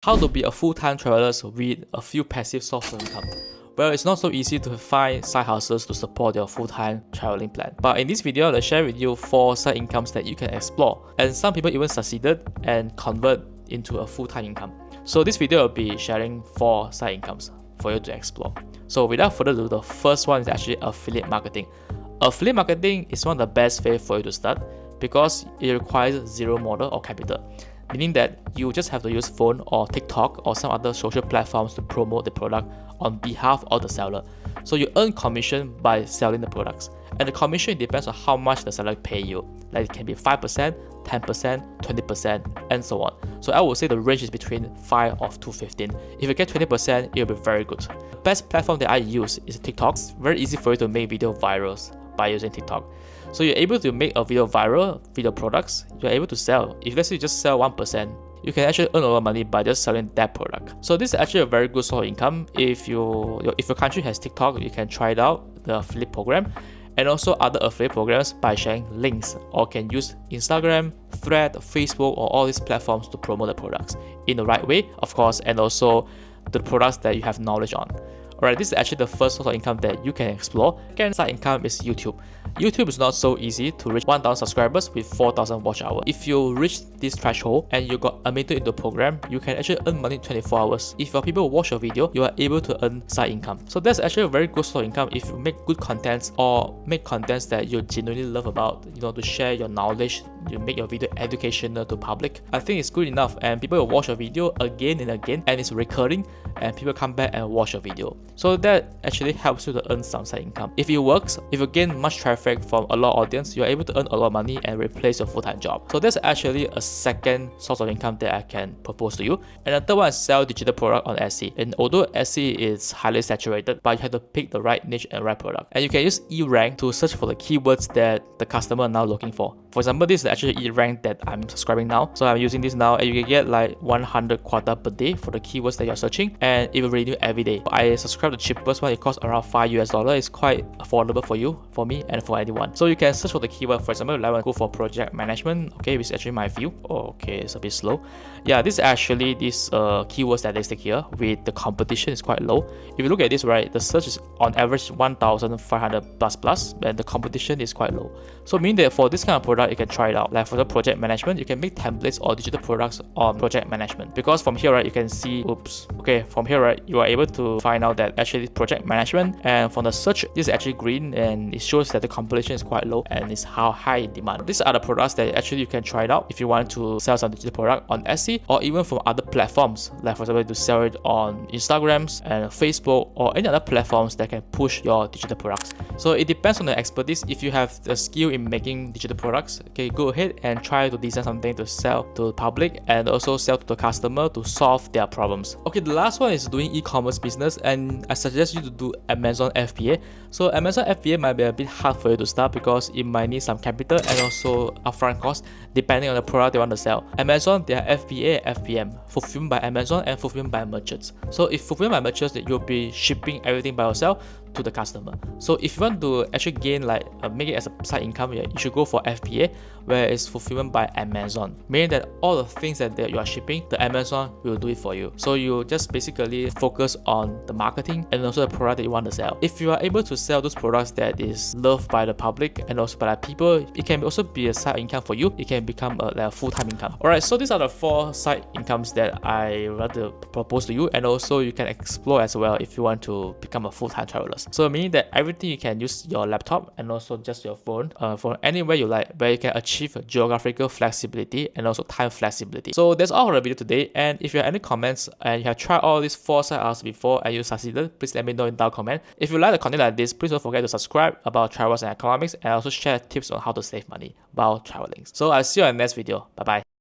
How to be a full-time traveler with a few passive sources of income. Well, it's not so easy to find side hustles to support your full-time traveling plan. But in this video, I'll share with you 4 side incomes that you can explore. And some people even succeeded and convert into a full-time income. So this video will be sharing 4 side incomes for you to explore. So without further ado, the first one is actually affiliate marketing. Affiliate marketing is one of the best ways for you to start because it requires zero model or capital. Meaning that you just have to use phone or TikTok or some other social platforms to promote the product on behalf of the seller. So you earn commission by selling the products, and the commission depends on how much the seller pay you. Like it can be 5%, 10%, 20%, and so on. So I would say the range is between 5 to 15. If you get 20%, it will be very good. The best platform that I use is TikTok. It's very easy for you to make video virals by using TikTok. So you're able to make a video viral, video products, you're able to sell. If let's say you just sell 1%, you can actually earn a lot of money by just selling that product. So this is actually a very good source of income. If your country has TikTok, you can try it out, the affiliate program, and also other affiliate programs by sharing links, or can use Instagram, Thread, Facebook, or all these platforms to promote the products in the right way, of course, and also the products that you have knowledge on. Alright, this is actually the first source of income that you can explore. Second side income is YouTube. YouTube is not so easy to reach 1,000 subscribers with 4,000 watch hours. If you reach this threshold and you got admitted into the program, you can actually earn money in 24 hours. If your people watch your video, you are able to earn side income. So that's actually a very good source of income if you make good contents or make contents that you genuinely love about, to share your knowledge, you make your video educational to public. I think it's good enough and people will watch your video again and again, and it's recurring and people come back and watch your video. So that actually helps you to earn some side income. If it works, if you gain much traffic from a lot of audience, you're able to earn a lot of money and replace your full-time job. So that's actually a second source of income that I can propose to you. And the third one is sell digital product on Etsy. And although Etsy is highly saturated, but you have to pick the right niche and right product. And you can use E-Rank to search for the keywords that the customer are now looking for. For example, this is actually E-Rank that I'm subscribing now. So I'm using this now, and you can get like 100 quota per day for the keywords that you're searching, and it will renew every day. I subscribe the cheapest one, it costs around $5 US. It's quite affordable for you, for me, and for anyone. So you can search for the keyword. For example, I want to go for project management. Okay, which is actually my view. Oh, okay, it's a bit slow. Yeah, this is actually this keyword statistic here with the competition is quite low. If you look at this, right, the search is on average 1,500 plus, and the competition is quite low. So meaning that for this kind of product, you can try it out. Like for the project management, you can make templates or digital products on project management. Because from here, right, you can see, from here, right, you are able to find out that actually project management, and from the search, this is actually green, and it shows that the competition is quite low and it's how high in demand. These are the products that actually you can try it out if you want to sell some digital product on Etsy or even from other platforms, like for example to sell it on Instagrams and Facebook or any other platforms that can push your digital products. So it depends on the expertise. If you have the skill in making digital products, okay, go ahead and try to design something to sell to the public and also sell to the customer to solve their problems. Okay, the last one is doing e-commerce business, and I suggest you to do Amazon FBA. So Amazon FBA might be a bit hard for you to start because it might need some capital and also upfront cost depending on the product they want to sell. Amazon, they are FBA, FBM, fulfilled by Amazon and fulfilled by merchants. So if fulfilled by merchants, you'll be shipping everything by yourself to the customer. So if you want to actually gain make it as a side income, you should go for FBA, where it's fulfillment by Amazon, meaning that all the things that you are shipping, the Amazon will do it for you. So you just basically focus on the marketing and also the product that you want to sell. If you are able to sell those products that is loved by the public and also by the people, it can also be a side income for you. It can become a full-time income. Alright, so these are the 4 side incomes that I want to propose to you, and also you can explore as well if you want to become a full-time traveler. So meaning that everything you can use your laptop and also just your phone for anywhere you like, where you can achieve geographical flexibility and also time flexibility. So that's all for the video today, and if you have any comments and you have tried all these 4 side hustles before and you succeeded, please let me know in the comment. If you like the content like this, please don't forget to subscribe about travels and economics, and also share tips on how to save money while traveling. So I'll see you in the next video. Bye bye.